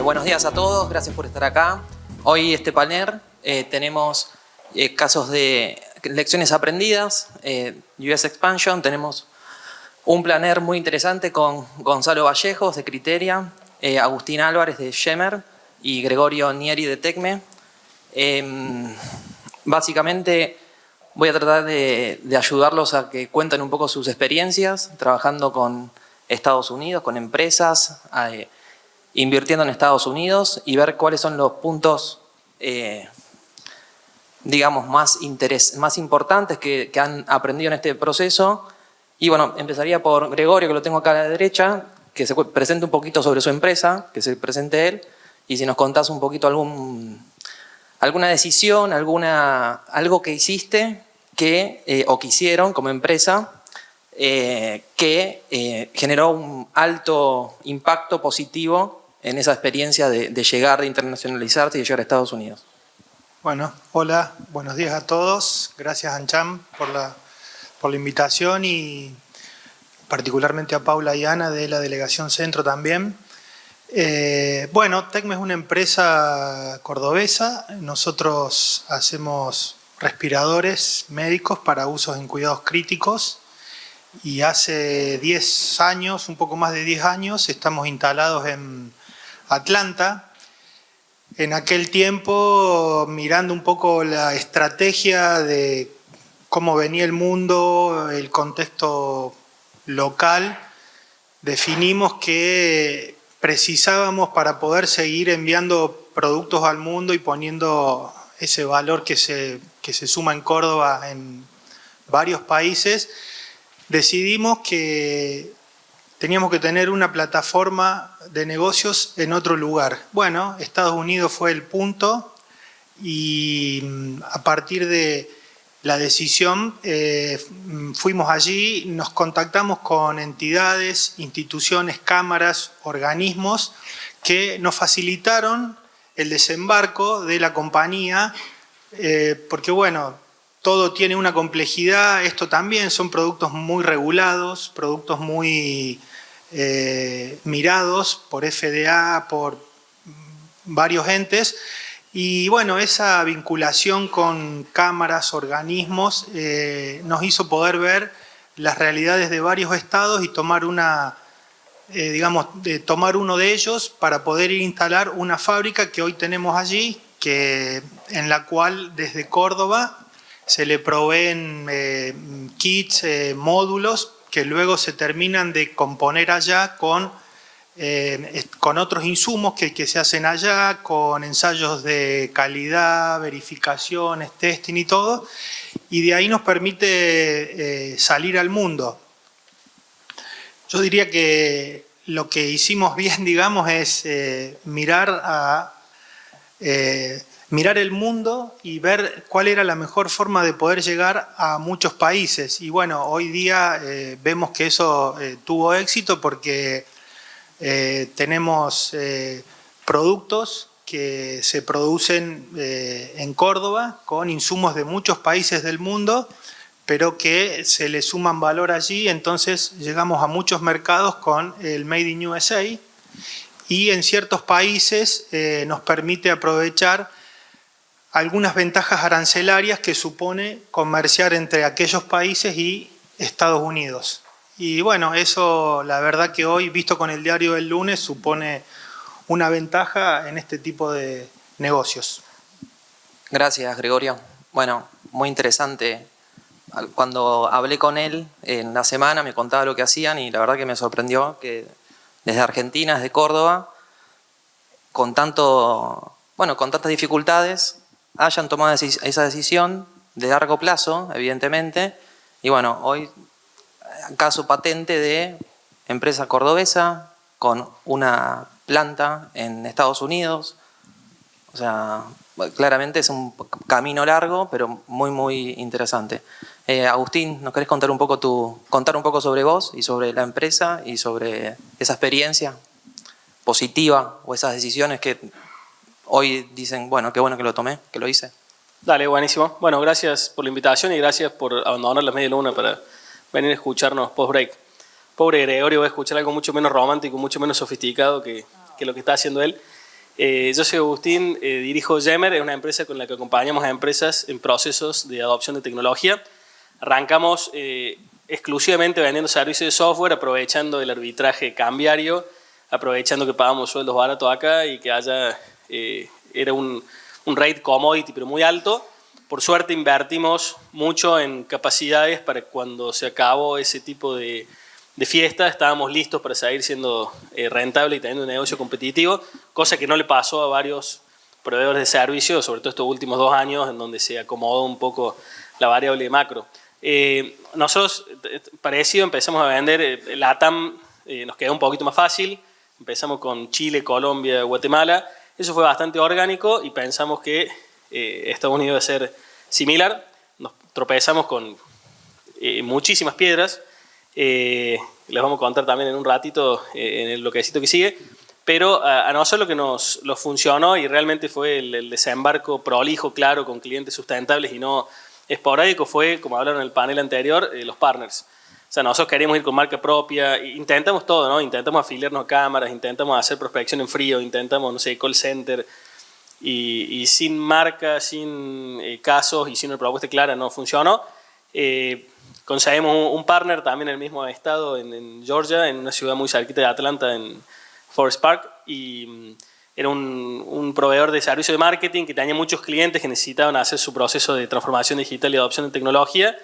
Buenos días a todos, gracias por estar acá. Hoy este panel tenemos casos de lecciones aprendidas, US Expansion. Tenemos un planner muy interesante con Gonzalo Vallejos de Criteria, Agustín Álvarez de Shemer y Gregorio Nieri de Tecme. Básicamente voy a tratar de ayudarlos a que cuenten un poco sus experiencias trabajando con Estados Unidos, con empresas, invirtiendo en Estados Unidos y ver cuáles son los puntos, digamos, más importantes que han aprendido en este proceso. Y bueno, empezaría por Gregorio, que lo tengo acá a la derecha, que se presente un poquito sobre su empresa, que se presente él, y si nos contás un poquito alguna decisión, algo que hiciste o que hicieron como empresa, que generó un alto impacto positivo en esa experiencia de llegar, de internacionalizarse y de llegar a Estados Unidos. Bueno, hola, buenos días a todos. Gracias, Ancham, por la invitación y particularmente a Paula y Ana de la Delegación Centro también. Bueno, Tecme es una empresa cordobesa. Nosotros hacemos respiradores médicos para usos en cuidados críticos y hace 10 años, un poco más de 10 años, estamos instalados en Atlanta. En aquel tiempo, mirando un poco la estrategia de cómo venía el mundo, el contexto local, definimos que precisábamos, para poder seguir enviando productos al mundo y poniendo ese valor que se suma en Córdoba en varios países, decidimos que teníamos que tener una plataforma de negocios en otro lugar. Bueno, Estados Unidos fue el punto y a partir de la decisión fuimos allí, nos contactamos con entidades, instituciones, cámaras, organismos que nos facilitaron el desembarco de la compañía, porque bueno, todo tiene una complejidad. Esto también son productos muy regulados, productos muy mirados por FDA, por varios entes. Y bueno, esa vinculación con cámaras, organismos, nos hizo poder ver las realidades de varios estados y tomar tomar uno de ellos para poder ir a instalar una fábrica que hoy tenemos allí, en la cual desde Córdoba se le proveen kits, módulos que luego se terminan de componer allá con otros insumos que se hacen allá, con ensayos de calidad, verificaciones, testing y todo, y de ahí nos permite salir al mundo. Yo diría que lo que hicimos bien, digamos, es mirar el mundo y ver cuál era la mejor forma de poder llegar a muchos países. Y bueno, hoy día vemos que eso tuvo éxito porque tenemos productos que se producen en Córdoba con insumos de muchos países del mundo, pero que se le suman valor allí. Entonces llegamos a muchos mercados con el Made in USA y en ciertos países nos permite aprovechar algunas ventajas arancelarias que supone comerciar entre aquellos países y Estados Unidos. Y bueno, eso la verdad que hoy, visto con el diario del lunes, supone una ventaja en este tipo de negocios. Gracias, Gregorio. Bueno, muy interesante. Cuando hablé con él en la semana me contaba lo que hacían y la verdad que me sorprendió que desde Argentina, desde Córdoba, con tantas dificultades, hayan tomado esa decisión de largo plazo, evidentemente. Y bueno, hoy caso patente de empresa cordobesa con una planta en Estados Unidos. O sea, claramente es un camino largo, pero muy, muy interesante. Agustín, ¿nos querés contar un poco sobre vos y sobre la empresa y sobre esa experiencia positiva o esas decisiones que hoy dicen, bueno, qué bueno que lo tomé, que lo hice? Dale, buenísimo. Bueno, gracias por la invitación y gracias por abandonar la media luna para venir a escucharnos post-break. Pobre Gregorio va a escuchar algo mucho menos romántico, mucho menos sofisticado que lo que está haciendo él. Yo soy Agustín, dirijo Yammer, es una empresa con la que acompañamos a empresas en procesos de adopción de tecnología. Arrancamos exclusivamente vendiendo servicios de software, aprovechando el arbitraje cambiario, aprovechando que pagamos sueldos baratos acá y que era un rate commodity pero muy alto. Por suerte invertimos mucho en capacidades para cuando se acabó ese tipo de fiesta, estábamos listos para seguir siendo rentable y teniendo un negocio competitivo, cosa que no le pasó a varios proveedores de servicios, sobre todo estos últimos 2 años, en donde se acomodó un poco la variable macro. Nosotros, parecido, empezamos a vender LATAM, nos quedó un poquito más fácil, empezamos con Chile, Colombia, Guatemala, eso fue bastante orgánico y pensamos que Estados Unidos iba a ser similar, nos tropezamos con muchísimas piedras, les vamos a contar también en un ratito en el bloquecito que sigue, pero a nosotros lo que nos funcionó y realmente fue el desembarco prolijo, claro, con clientes sustentables y no esporádico, fue, como hablaron en el panel anterior, los partners. O sea, nosotros queríamos ir con marca propia, intentamos todo, ¿no? Intentamos afiliarnos a cámaras, intentamos hacer prospección en frío, intentamos, no sé, call center, y sin marca, sin casos y sin una propuesta clara no funcionó. Conseguimos un partner también en el mismo estado, en Georgia, en una ciudad muy cerquita de Atlanta, en Forest Park, y era un proveedor de servicio de marketing que tenía muchos clientes que necesitaban hacer su proceso de transformación digital y adopción de tecnología.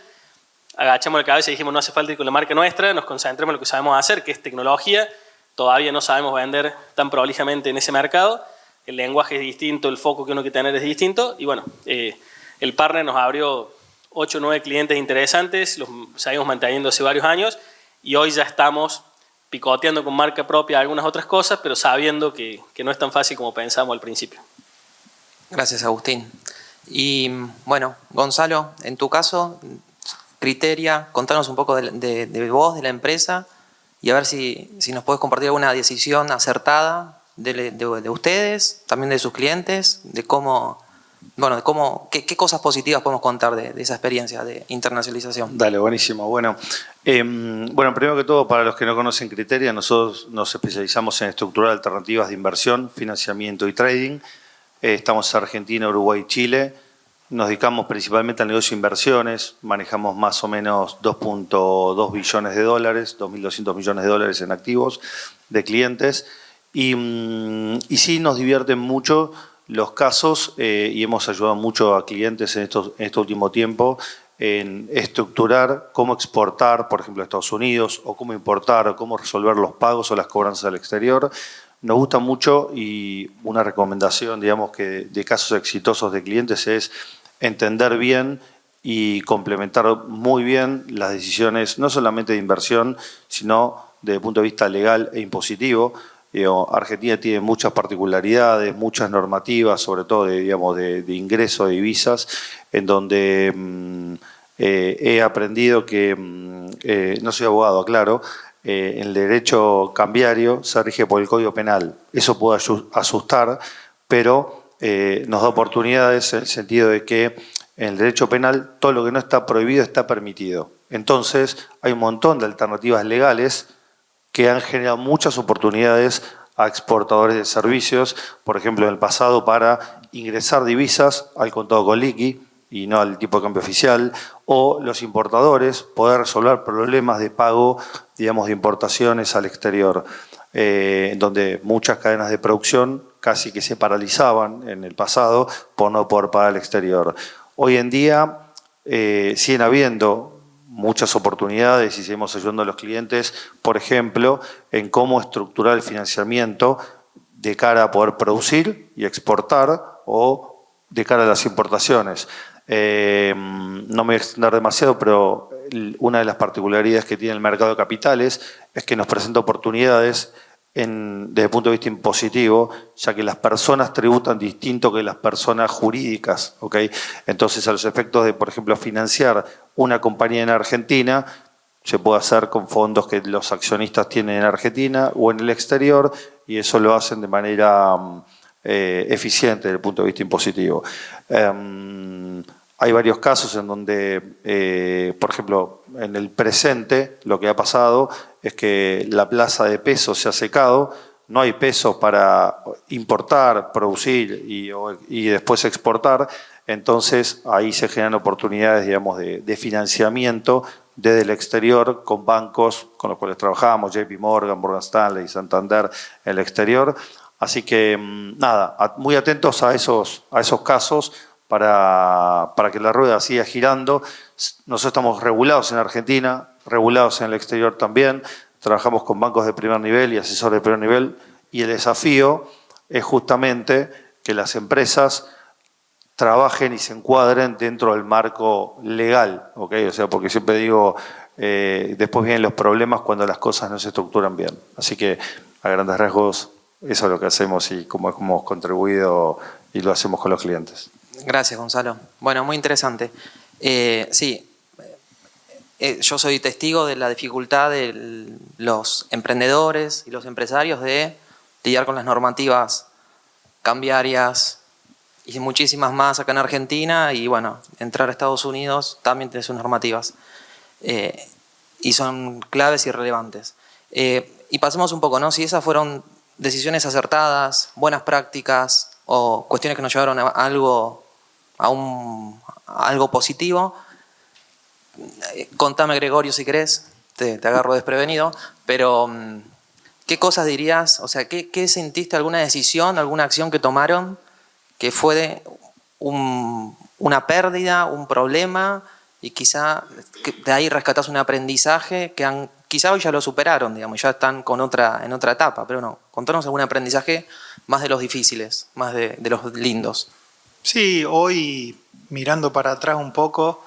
Agachamos la cabeza y dijimos, no hace falta ir con la marca nuestra, nos concentremos en lo que sabemos hacer, que es tecnología. Todavía no sabemos vender tan prolijamente en ese mercado. El lenguaje es distinto, el foco que uno quiere tener es distinto. Y bueno, el partner nos abrió 8 o 9 clientes interesantes, los seguimos manteniendo hace varios años y hoy ya estamos picoteando con marca propia algunas otras cosas, pero sabiendo que no es tan fácil como pensamos al principio. Gracias, Agustín. Y bueno, Gonzalo, en tu caso, Criteria, contanos un poco de vos, de la empresa, y a ver si nos puedes compartir alguna decisión acertada de ustedes, también de sus clientes, de cómo, bueno, qué cosas positivas podemos contar de esa experiencia de internacionalización. Dale, buenísimo. Bueno, primero que todo, para los que no conocen Criteria, nosotros nos especializamos en estructurar alternativas de inversión, financiamiento y trading. Estamos en Argentina, Uruguay y Chile. Nos dedicamos principalmente al negocio de inversiones, manejamos más o menos 2.2 billones de dólares, 2.200 millones de dólares en activos de clientes. Y sí nos divierten mucho los casos y hemos ayudado mucho a clientes en este último tiempo en estructurar cómo exportar, por ejemplo, a Estados Unidos, o cómo importar, o cómo resolver los pagos o las cobranzas al exterior. Nos gusta mucho y una recomendación, digamos, que de casos exitosos de clientes es entender bien y complementar muy bien las decisiones, no solamente de inversión, sino desde el punto de vista legal e impositivo. Argentina tiene muchas particularidades, muchas normativas, sobre todo de ingreso de divisas, en donde he aprendido que, no soy abogado, claro, el derecho cambiario se rige por el Código Penal. Eso puede asustar, pero nos da oportunidades en el sentido de que en el derecho penal todo lo que no está prohibido está permitido. Entonces hay un montón de alternativas legales que han generado muchas oportunidades a exportadores de servicios, por ejemplo, en el pasado para ingresar divisas al contado con liqui y no al tipo de cambio oficial, o los importadores poder resolver problemas de pago, digamos, de importaciones al exterior, donde muchas cadenas de producción casi que se paralizaban en el pasado por no poder pagar al exterior. Hoy en día siguen habiendo muchas oportunidades y seguimos ayudando a los clientes, por ejemplo, en cómo estructurar el financiamiento de cara a poder producir y exportar o de cara a las importaciones. No me voy a extender demasiado, pero una de las particularidades que tiene el mercado de capitales es que nos presenta oportunidades desde el punto de vista impositivo, ya que las personas tributan distinto que las personas jurídicas, ¿ok? Entonces, a los efectos de, por ejemplo, financiar una compañía en Argentina, se puede hacer con fondos que los accionistas tienen en Argentina o en el exterior, y eso lo hacen de manera eficiente desde el punto de vista impositivo. Hay varios casos en donde, por ejemplo, en el presente lo que ha pasado es que la plaza de pesos se ha secado, no hay pesos para importar, producir y después exportar, entonces ahí se generan oportunidades, digamos, de financiamiento desde el exterior con bancos con los cuales trabajamos, JP Morgan, Morgan Stanley, Santander, el exterior. Así que nada, muy atentos a esos casos para que la rueda siga girando. Nosotros estamos regulados en Argentina, regulados en el exterior también, trabajamos con bancos de primer nivel y asesores de primer nivel, y el desafío es justamente que las empresas trabajen y se encuadren dentro del marco legal, ¿ok? O sea, porque siempre digo, después vienen los problemas cuando las cosas no se estructuran bien. Así que, a grandes rasgos, eso es lo que hacemos y cómo hemos contribuido y lo hacemos con los clientes. Gracias, Gonzalo. Bueno, muy interesante. Sí, yo soy testigo de la dificultad de los emprendedores y los empresarios de lidiar con las normativas cambiarias y muchísimas más acá en Argentina, y bueno, entrar a Estados Unidos también tiene sus normativas y son claves y relevantes. Y pasemos un poco, ¿no? Si esas fueron decisiones acertadas, buenas prácticas o cuestiones que nos llevaron a algo positivo. Contame, Gregorio, si querés, te agarro desprevenido, pero ¿qué cosas dirías? O sea, ¿qué sentiste, alguna decisión, alguna acción que tomaron que fue una pérdida, un problema, y quizá de ahí rescatás un aprendizaje que quizá hoy ya lo superaron, digamos, ya están en otra etapa, pero no, contanos algún aprendizaje más de los difíciles, más de los lindos. Sí, hoy mirando para atrás un poco,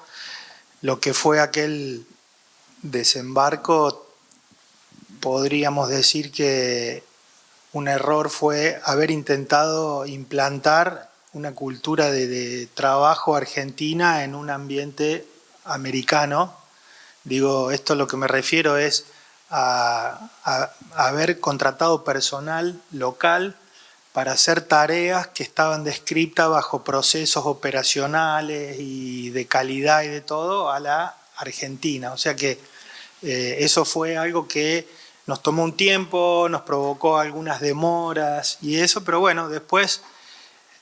lo que fue aquel desembarco, podríamos decir que un error fue haber intentado implantar una cultura de trabajo argentina en un ambiente americano. Digo, esto lo que me refiero es a haber contratado personal local para hacer tareas que estaban descritas bajo procesos operacionales y de calidad y de todo a la Argentina. O sea que eso fue algo que nos tomó un tiempo, nos provocó algunas demoras y eso, pero bueno, después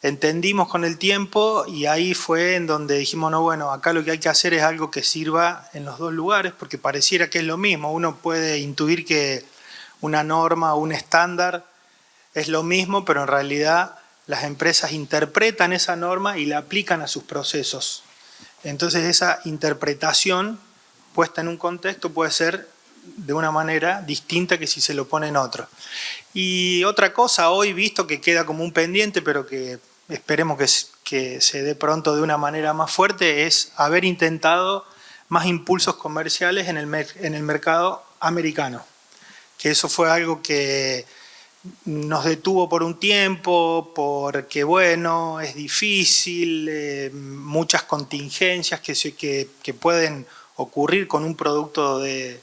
entendimos con el tiempo y ahí fue en donde dijimos, no, bueno, acá lo que hay que hacer es algo que sirva en los dos lugares, porque pareciera que es lo mismo. Uno puede intuir que una norma o un estándar es lo mismo, pero en realidad las empresas interpretan esa norma y la aplican a sus procesos. Entonces esa interpretación puesta en un contexto puede ser de una manera distinta que si se lo pone en otro. Y otra cosa, hoy visto que queda como un pendiente, pero que esperemos que se dé pronto de una manera más fuerte, es haber intentado más impulsos comerciales en el mercado americano. Que eso fue algo que nos detuvo por un tiempo, porque bueno, es difícil, muchas contingencias que pueden ocurrir con un producto de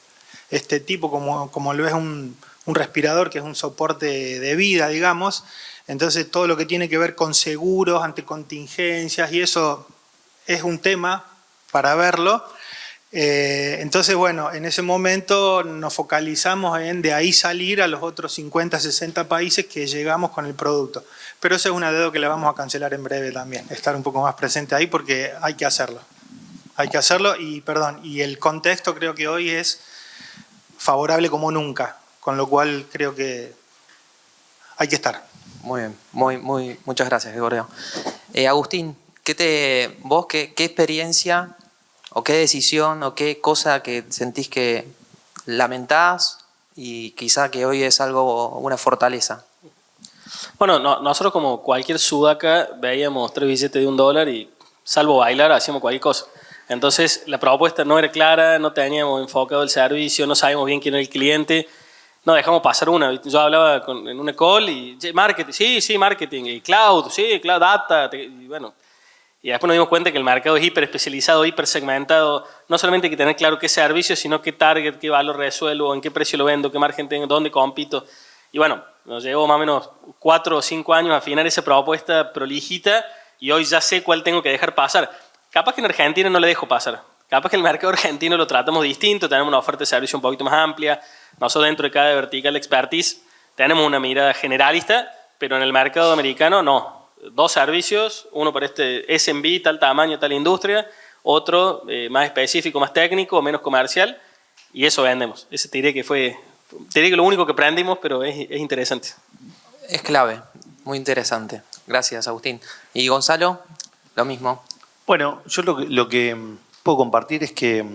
este tipo, como lo es un respirador, que es un soporte de vida, digamos. Entonces todo lo que tiene que ver con seguros ante contingencias, y eso es un tema para verlo. Entonces, bueno, en ese momento nos focalizamos en de ahí salir a los otros 50, 60 países que llegamos con el producto. Pero ese es una deuda que la vamos a cancelar en breve también, estar un poco más presente ahí porque hay que hacerlo. Hay que hacerlo y el contexto creo que hoy es favorable como nunca, con lo cual creo que hay que estar. Muy bien, muchas gracias, Gregorio. Agustín, ¿qué experiencia o qué decisión o qué cosa que sentís que lamentás y quizá que hoy es una fortaleza? Bueno, nosotros como cualquier sudaca veíamos 3 billetes de $1 y salvo bailar hacíamos cualquier cosa. Entonces la propuesta no era clara, no teníamos enfocado el servicio, no sabíamos bien quién era el cliente, no dejamos pasar una. Yo hablaba en una call y marketing, sí, marketing, y cloud, data, y bueno. Y después nos dimos cuenta que el mercado es hiper especializado, hiper segmentado. No solamente hay que tener claro qué servicio, sino qué target, qué valor resuelvo, en qué precio lo vendo, qué margen tengo, dónde compito. Y bueno, nos llevó más o menos 4 o 5 años a afinar esa propuesta prolijita y hoy ya sé cuál tengo que dejar pasar. Capaz que en Argentina no le dejo pasar. Capaz que el mercado argentino lo tratamos distinto, tenemos una oferta de servicio un poquito más amplia. Nosotros dentro de cada vertical expertise tenemos una mirada generalista, pero en el mercado americano no. 2 servicios, uno para este SMB, tal tamaño, tal industria, otro más específico, más técnico, menos comercial, y eso vendemos. Ese te diré que lo único que aprendimos, pero es interesante. Es clave, muy interesante. Gracias, Agustín. Y Gonzalo, lo mismo. Bueno, yo lo que puedo compartir es que,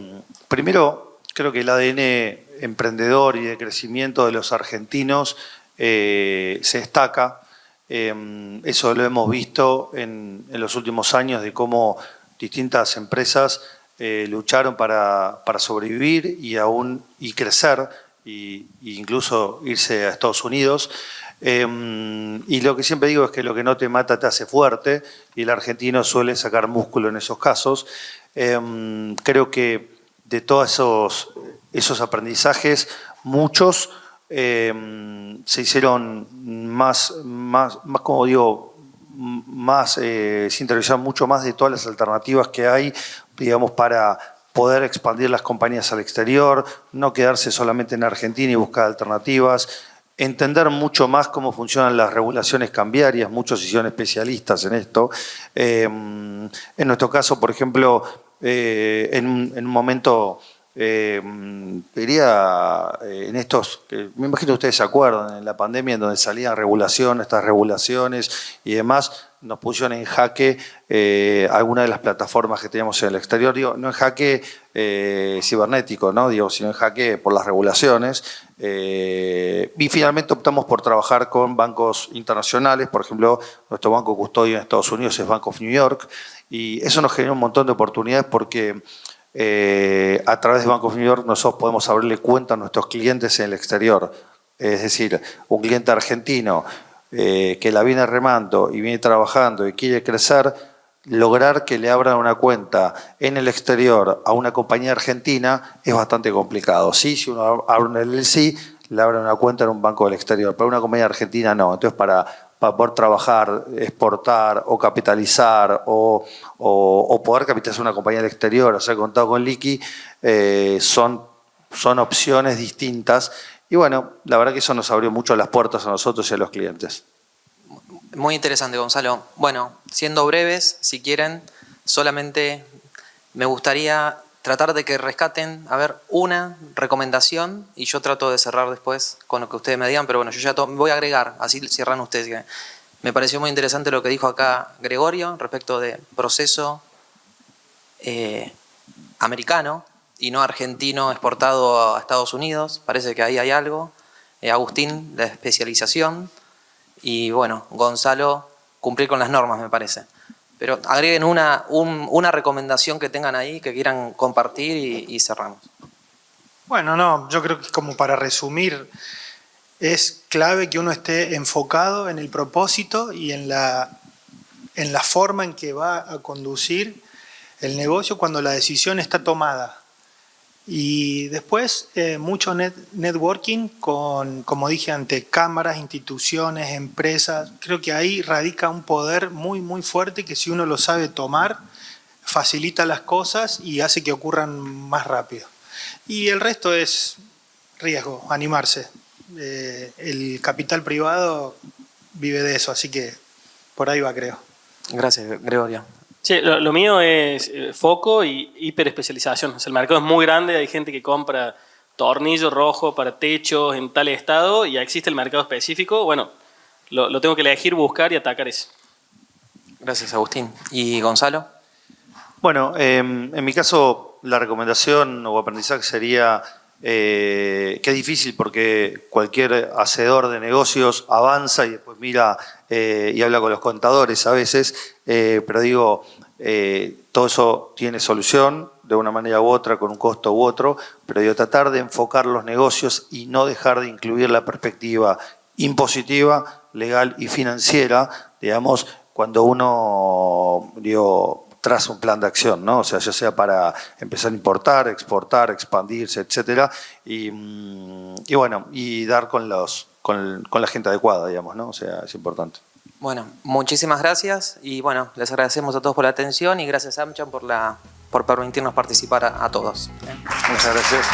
primero, creo que el ADN emprendedor y de crecimiento de los argentinos se destaca. Eso lo hemos visto en los últimos años, de cómo distintas empresas lucharon para sobrevivir y crecer, e incluso irse a Estados Unidos. Y lo que siempre digo es que lo que no te mata te hace fuerte, y el argentino suele sacar músculo en esos casos. Creo que de todos esos aprendizajes, muchos se hicieron más como digo, se interiorizaron mucho más de todas las alternativas que hay, digamos, para poder expandir las compañías al exterior, no quedarse solamente en Argentina y buscar alternativas, entender mucho más cómo funcionan las regulaciones cambiarias. Muchos se hicieron especialistas en esto. En nuestro caso, por ejemplo, en un momento, diría, en estos, me imagino que ustedes se acuerdan, en la pandemia, en donde salían estas regulaciones y demás, nos pusieron en jaque algunas de las plataformas que teníamos en el exterior. Digo, no en jaque cibernético, ¿no? Digo, sino en jaque por las regulaciones. Y finalmente optamos por trabajar con bancos internacionales. Por ejemplo, nuestro banco custodio en Estados Unidos es Bank of New York, y eso nos generó un montón de oportunidades porque a través de Bank of New York nosotros podemos abrirle cuenta a nuestros clientes en el exterior. Es decir, un cliente argentino que la viene remando y viene trabajando y quiere crecer, lograr que le abran una cuenta en el exterior a una compañía argentina es bastante complicado. Sí, si uno abre un LLC, le abren una cuenta en un banco del exterior, pero una compañía argentina no. Entonces, para poder trabajar, exportar o capitalizar o poder capitalizar una compañía del exterior, o sea, contado con liqui, son opciones distintas. Y bueno, la verdad que eso nos abrió mucho las puertas a nosotros y a los clientes. Muy interesante, Gonzalo. Bueno, siendo breves, si quieren, solamente me gustaría tratar de que rescaten, a ver, una recomendación, y yo trato de cerrar después con lo que ustedes me digan, pero bueno, yo ya voy a agregar, así cierran ustedes. Que me pareció muy interesante lo que dijo acá Gregorio respecto de proceso americano y no argentino exportado a Estados Unidos. Parece que ahí hay algo. Agustín, la especialización. Y bueno, Gonzalo, cumplir con las normas, me parece. Pero agreguen una recomendación que tengan ahí, que quieran compartir, y cerramos. Bueno, no, yo creo que, como para resumir, es clave que uno esté enfocado en el propósito y en la forma en que va a conducir el negocio cuando la decisión está tomada. Y después mucho networking con, como dije antes, cámaras, instituciones, empresas. Creo que ahí radica un poder muy, muy fuerte que, si uno lo sabe tomar, facilita las cosas y hace que ocurran más rápido. Y el resto es riesgo, animarse. El capital privado vive de eso, así que por ahí va, creo. Gracias, Gregorio. Sí, lo mío es foco y hiperespecialización. O sea, el mercado es muy grande, hay gente que compra tornillo rojo para techos en tal estado, y ya existe el mercado específico. Bueno, lo tengo que elegir, buscar y atacar eso. Gracias, Agustín. ¿Y Gonzalo? Bueno, en mi caso, la recomendación o aprendizaje sería que es difícil, porque cualquier hacedor de negocios avanza y después mira y habla con los contadores a veces, pero digo, todo eso tiene solución de una manera u otra, con un costo u otro, pero digo, tratar de enfocar los negocios y no dejar de incluir la perspectiva impositiva, legal y financiera, digamos, cuando uno, digo, traza un plan de acción, ¿no? O sea, ya sea para empezar a importar, exportar, expandirse, etcétera, y bueno, y dar con la gente adecuada, digamos, ¿no? O sea, es importante. Bueno, muchísimas gracias, y bueno, les agradecemos a todos por la atención, y gracias, AmCham, por permitirnos participar a todos. Muchas gracias.